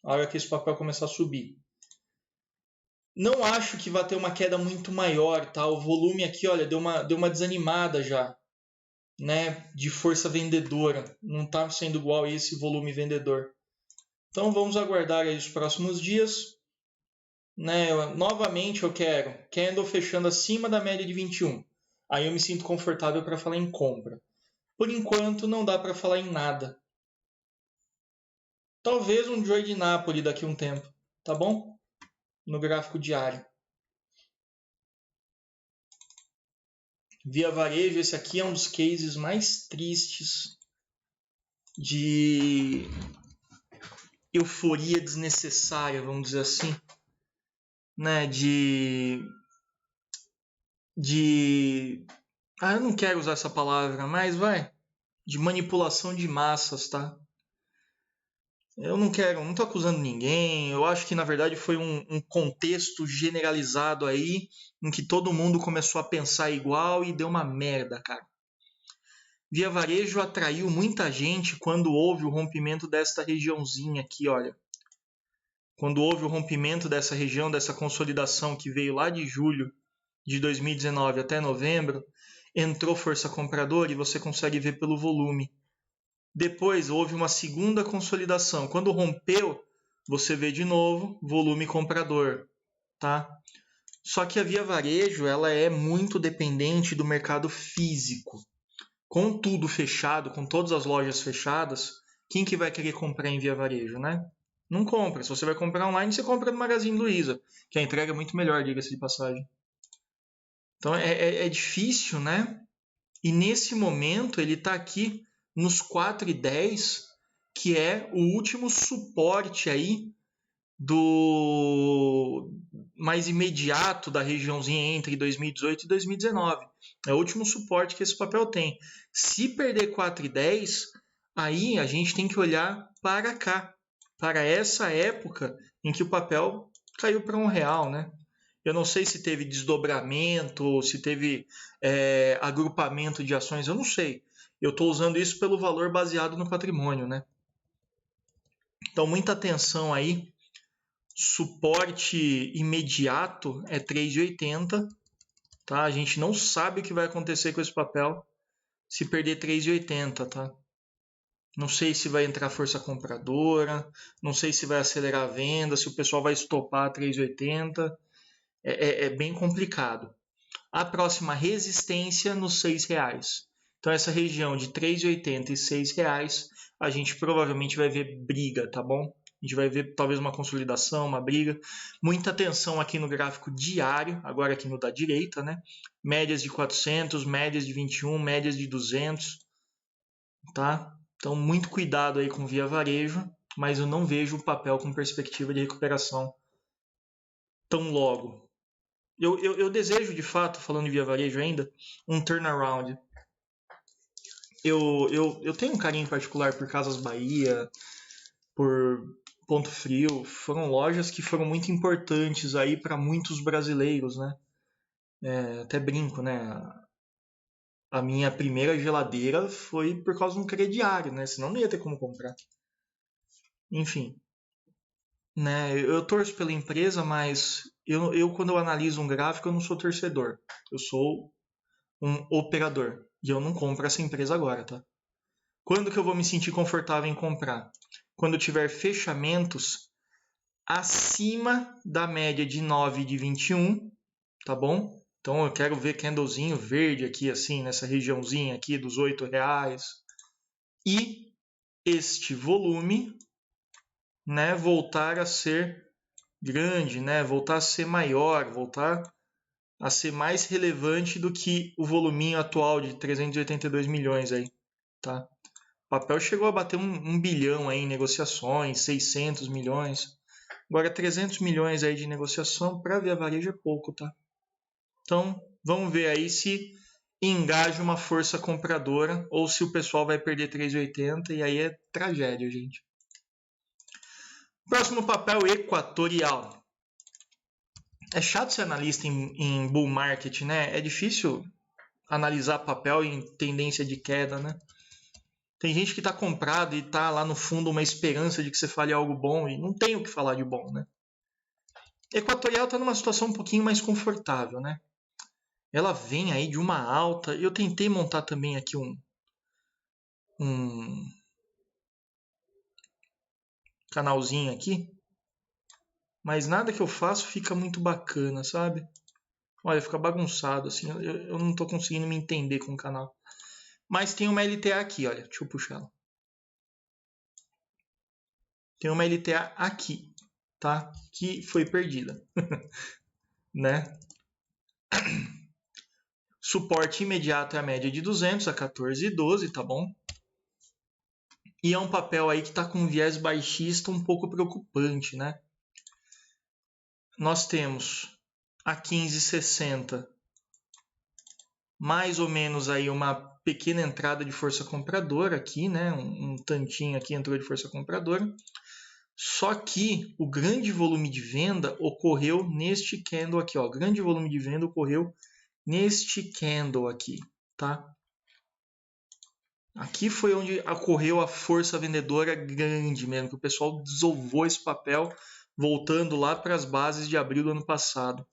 a hora que esse papel começar a subir. Não acho que vai ter uma queda muito maior, tá? O volume aqui, olha, deu uma desanimada já, né? De força vendedora. Não está sendo igual a esse volume vendedor. Então vamos aguardar aí os próximos dias. Né? Novamente eu quero candle fechando acima da média de 21. Aí eu me sinto confortável para falar em compra. Por enquanto não dá para falar em nada. Talvez um Joy de Napoli daqui a um tempo, tá bom? No gráfico diário. Via varejo, esse aqui é um dos cases mais tristes de euforia desnecessária, vamos dizer assim, né? eu não quero usar essa palavra, mas vai, de manipulação de massas, tá? Eu não tô acusando ninguém. Eu acho que na verdade foi um contexto generalizado aí em que todo mundo começou a pensar igual e deu uma merda, cara. Via Varejo atraiu muita gente quando houve o rompimento desta regiãozinha aqui, olha. Quando houve o rompimento dessa região, dessa consolidação que veio lá de julho de 2019 até novembro, entrou força compradora e você consegue ver pelo volume. Depois houve uma segunda consolidação. Quando rompeu, você vê de novo volume comprador, tá? Só que a Via Varejo, ela é muito dependente do mercado físico. Com tudo fechado, com todas as lojas fechadas, quem que vai querer comprar em Via Varejo, né? Não compra. Se você vai comprar online, você compra no Magazine Luiza, que a entrega é muito melhor, diga-se de passagem. Então é difícil, né? E nesse momento ele está aqui nos 4,10, que é o último suporte aí do mais imediato da regiãozinha entre 2018 e 2019. É o último suporte que esse papel tem. Se perder 4,10, aí a gente tem que olhar para cá, para essa época em que o papel caiu para R$1, né? Eu não sei se teve desdobramento, se teve agrupamento de ações, eu não sei. Eu estou usando isso pelo valor baseado no patrimônio, né? Então, muita atenção aí. Suporte imediato é 3,80. Tá? A gente não sabe o que vai acontecer com esse papel se perder 3,80. Tá? Não sei se vai entrar força compradora, não sei se vai acelerar a venda, se o pessoal vai estopar 3,80. É bem complicado. A próxima resistência nos R$6. Então essa região de 3,80 e R$6, a gente provavelmente vai ver briga, tá bom? A gente vai ver talvez uma consolidação, uma briga. Muita atenção aqui no gráfico diário, agora aqui no da direita, né? Médias de 400, médias de 21, médias de 200, tá? Então muito cuidado aí com Via Varejo, mas eu não vejo o papel com perspectiva de recuperação tão logo. Eu desejo, de fato, falando de Via Varejo ainda, um turnaround. Eu tenho um carinho particular por Casas Bahia, por Ponto Frio. Foram lojas que foram muito importantes aí para muitos brasileiros, né? Até brinco, né? A minha primeira geladeira foi por causa de um crediário, né? Senão não ia ter como comprar. Enfim, né? Eu torço pela empresa, mas quando eu analiso um gráfico, eu não sou torcedor. Eu sou um operador. E eu não compro essa empresa agora, tá? Quando que eu vou me sentir confortável em comprar? Quando tiver fechamentos acima da média de 9 de 21, tá bom? Então eu quero ver candlezinho verde aqui, assim, nessa regiãozinha aqui dos R$8. E este volume, né, voltar a ser grande, né, voltar a ser maior, voltar a ser mais relevante do que o voluminho atual de 382 milhões aí, tá? O papel chegou a bater 1 bilhão aí em negociações, 600 milhões. Agora 300 milhões aí de negociação para Via Varejo é pouco, tá? Então, vamos ver aí se engaja uma força compradora ou se o pessoal vai perder 3,80 e aí é tragédia, gente. Próximo papel, Equatorial. É chato ser analista em bull market, né? É difícil analisar papel em tendência de queda, né? Tem gente que está comprado e está lá no fundo uma esperança de que você fale algo bom e não tem o que falar de bom, né? Equatorial está numa situação um pouquinho mais confortável, né? Ela vem aí de uma alta. Eu tentei montar também aqui um canalzinho aqui, mas nada que eu faço fica muito bacana, sabe? Olha, fica bagunçado assim. Eu não estou conseguindo me entender com o canal. Mas tem uma LTA aqui, olha. Deixa eu puxar ela. Tem uma LTA aqui, tá? Que foi perdida, né? Suporte imediato é a média de 200 a 14,12, tá bom? E é um papel aí que está com um viés baixista um pouco preocupante, né? Nós temos a 15,60, mais ou menos aí uma pequena entrada de força compradora aqui, né? Um tantinho aqui entrou de força compradora. Só que o grande volume de venda ocorreu neste candle aqui, ó. O grande volume de venda ocorreu neste candle aqui, tá? Aqui foi onde ocorreu a força vendedora grande mesmo, que o pessoal desovou esse papel, voltando lá para as bases de abril do ano passado.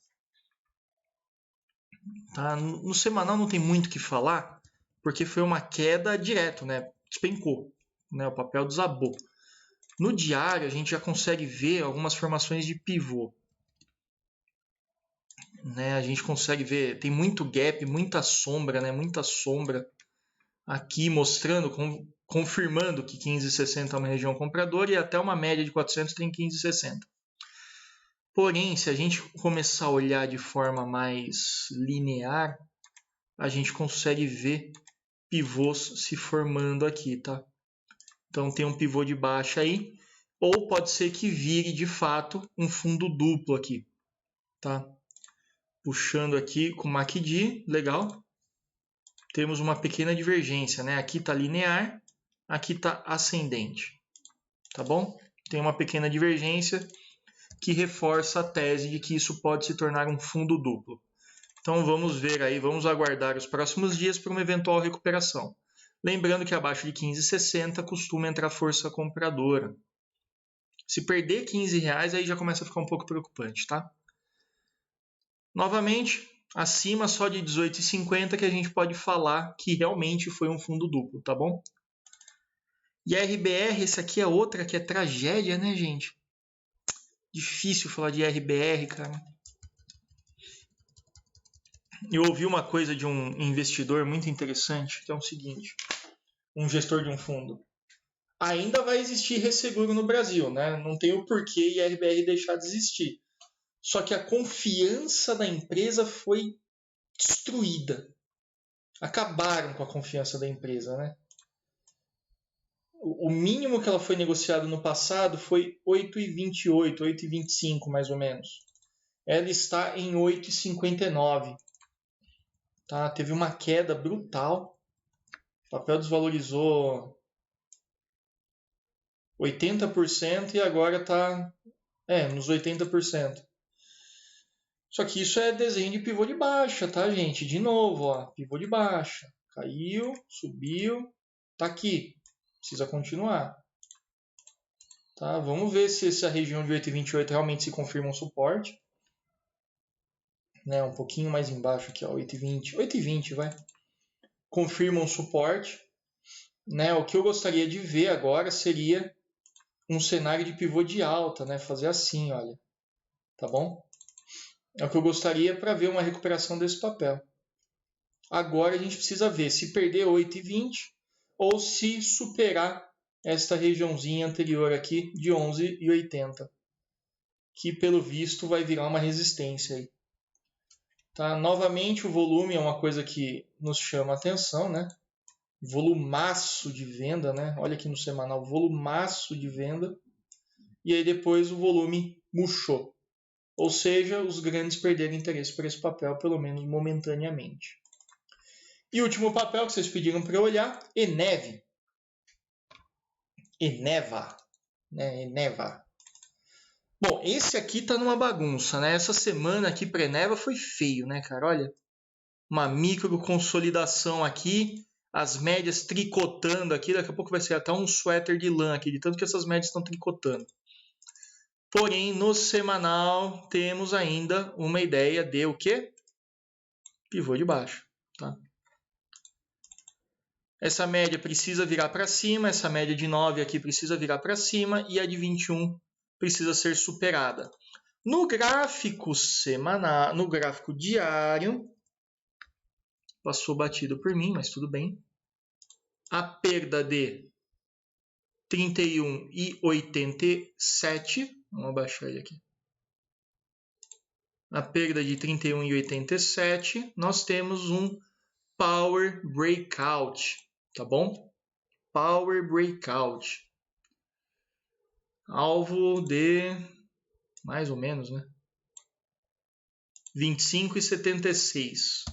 Tá? No semanal não tem muito o que falar, porque foi uma queda direto, né? Despencou, né? O papel desabou. No diário, a gente já consegue ver algumas formações de pivô. Né? A gente consegue ver, tem muito gap, muita sombra, né? Muita sombra aqui mostrando, confirmando que 15,60 é uma região compradora e até uma média de 400 tem 15,60. Porém, se a gente começar a olhar de forma mais linear, a gente consegue ver pivôs se formando aqui, tá? Então tem um pivô de baixa aí, ou pode ser que vire de fato um fundo duplo aqui, tá? Puxando aqui com o MACD, legal. Temos uma pequena divergência, né? Aqui está linear, aqui está ascendente, tá bom? Tem uma pequena divergência que reforça a tese de que isso pode se tornar um fundo duplo. Então vamos ver aí, vamos aguardar os próximos dias para uma eventual recuperação. Lembrando que abaixo de 15,60 costuma entrar força compradora. Se perder R$15, aí já começa a ficar um pouco preocupante, tá? Novamente, acima só de 18,50 que a gente pode falar que realmente foi um fundo duplo, tá bom? E a RBR, esse aqui é outra que é tragédia, né, gente? Difícil falar de RBR, cara. Eu ouvi uma coisa de um investidor muito interessante, que é o seguinte, um gestor de um fundo. Ainda vai existir resseguro no Brasil, né? Não tem o porquê IRBR deixar de existir. Só que a confiança da empresa foi destruída. Acabaram com a confiança da empresa, né? O mínimo que ela foi negociada no passado foi 8,28, 8,25 mais ou menos. Ela está em 8,59. Tá? Teve uma queda brutal. O papel desvalorizou 80% e agora está nos 80%. Só que isso é desenho de pivô de baixa, tá, gente? De novo, ó, pivô de baixa. Caiu, subiu, tá aqui. Precisa continuar. Tá? Vamos ver se essa região de 8,28 realmente se confirma um suporte. Né? Um pouquinho mais embaixo aqui, ó, 8,20. 8,20, vai. Confirma um suporte. Né? O que eu gostaria de ver agora seria um cenário de pivô de alta, né? Fazer assim, olha. Tá bom? É o que eu gostaria para ver uma recuperação desse papel. Agora a gente precisa ver se perder 8,20 ou se superar esta regiãozinha anterior aqui de 11,80, que pelo visto vai virar uma resistência aí. Tá? Novamente o volume é uma coisa que nos chama a atenção, né? Volumaço de venda, né? Olha aqui no semanal, volumaço de venda. E aí depois o volume murchou. Ou seja, os grandes perderam interesse por esse papel, pelo menos momentaneamente. E o último papel que vocês pediram para eu olhar, Eneva. Né? Eneva. Bom, esse aqui tá numa bagunça, né? Essa semana aqui para Eneva foi feio, né, cara? Olha, uma micro consolidação aqui, as médias tricotando aqui, daqui a pouco vai ser até um suéter de lã aqui, de tanto que essas médias estão tricotando. Porém, no semanal, temos ainda uma ideia de o quê? Pivô de baixo, tá? Essa média precisa virar para cima, essa média de 9 aqui precisa virar para cima e a de 21 precisa ser superada. No gráfico semanal, no gráfico diário, passou batido por mim, mas tudo bem. A perda de 31,87, vamos abaixar ele aqui. A perda de 31,87, nós temos um Power Breakout, tá bom? Power Breakout. Alvo de, mais ou menos, né? 25,76.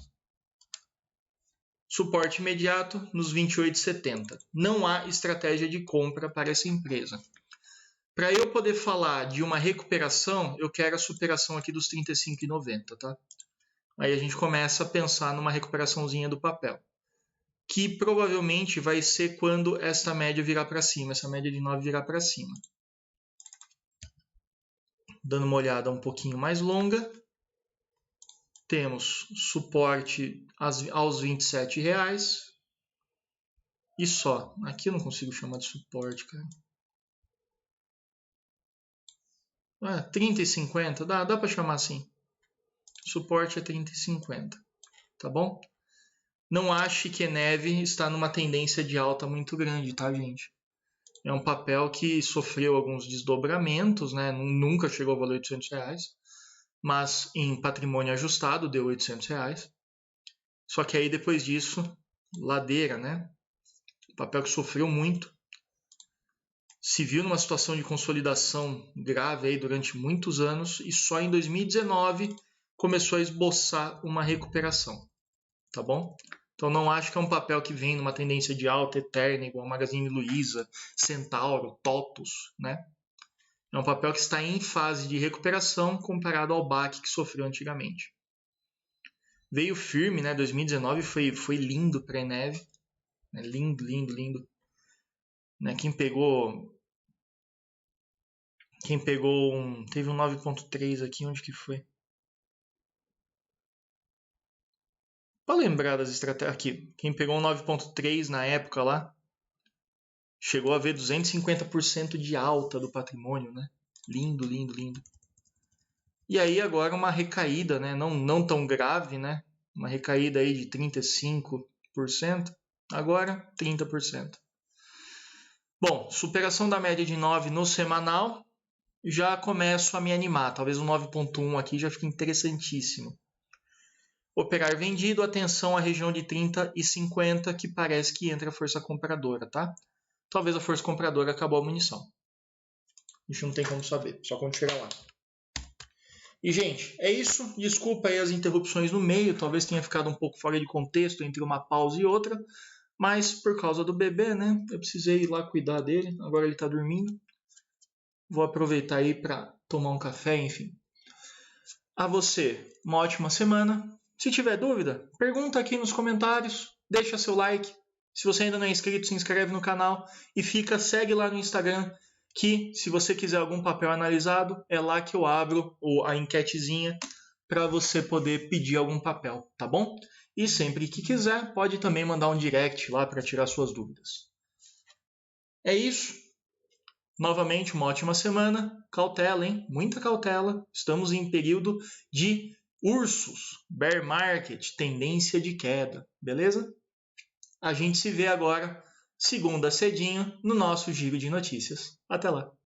Suporte imediato nos 28,70. Não há estratégia de compra para essa empresa. Para eu poder falar de uma recuperação, eu quero a superação aqui dos 35,90, tá? Aí a gente começa a pensar numa recuperaçãozinha do papel, que provavelmente vai ser quando esta média virar para cima, essa média de 9 virar para cima. Dando uma olhada um pouquinho mais longa, temos suporte aos R$ 27,00 e só. Aqui eu não consigo chamar de suporte, cara. 30,50, dá para chamar assim. Suporte é 30,50, tá bom? Não ache que Eneve está numa tendência de alta muito grande, tá, gente? É um papel que sofreu alguns desdobramentos, né? Nunca chegou ao valor de R$800, mas em patrimônio ajustado deu R$800. Só que aí depois disso, ladeira, né? O papel que sofreu muito, se viu numa situação de consolidação grave aí durante muitos anos e só em 2019 começou a esboçar uma recuperação, tá bom? Então não acho que é um papel que vem numa tendência de alta eterna, igual Magazine Luiza, Centauro, TOTUS, né? É um papel que está em fase de recuperação comparado ao baque que sofreu antigamente. Veio firme, né? 2019 foi lindo para a Eneve, né? Lindo, lindo, lindo. Né? Quem pegou teve um 9.3 aqui, onde que foi? Para lembrar das estratégias aqui, quem pegou um 9.3 na época lá, chegou a ver 250% de alta do patrimônio, né? Lindo, lindo, lindo. E aí agora uma recaída, né? Não tão grave, né? Uma recaída aí de 35%, agora 30%. Bom, superação da média de 9 no semanal, já começo a me animar. Talvez o 9.1 aqui já fique interessantíssimo. Operar vendido, atenção à região de 30 e 50, que parece que entra a força compradora, tá? Talvez a força compradora acabou a munição. A gente não tem como saber, só quando chegar lá. E, gente, é isso. Desculpa aí as interrupções no meio, talvez tenha ficado um pouco fora de contexto entre uma pausa e outra, mas por causa do bebê, né? Eu precisei ir lá cuidar dele, agora ele tá dormindo. Vou aproveitar aí para tomar um café, enfim. A você, uma ótima semana. Se tiver dúvida, pergunta aqui nos comentários, deixa seu like. Se você ainda não é inscrito, se inscreve no canal e segue lá no Instagram, que se você quiser algum papel analisado, é lá que eu abro a enquetezinha para você poder pedir algum papel, tá bom? E sempre que quiser, pode também mandar um direct lá para tirar suas dúvidas. É isso. Novamente, uma ótima semana. Cautela, hein? Muita cautela. Estamos em período de ursos, bear market, tendência de queda, beleza? A gente se vê agora, segunda cedinho, no nosso giro de notícias. Até lá!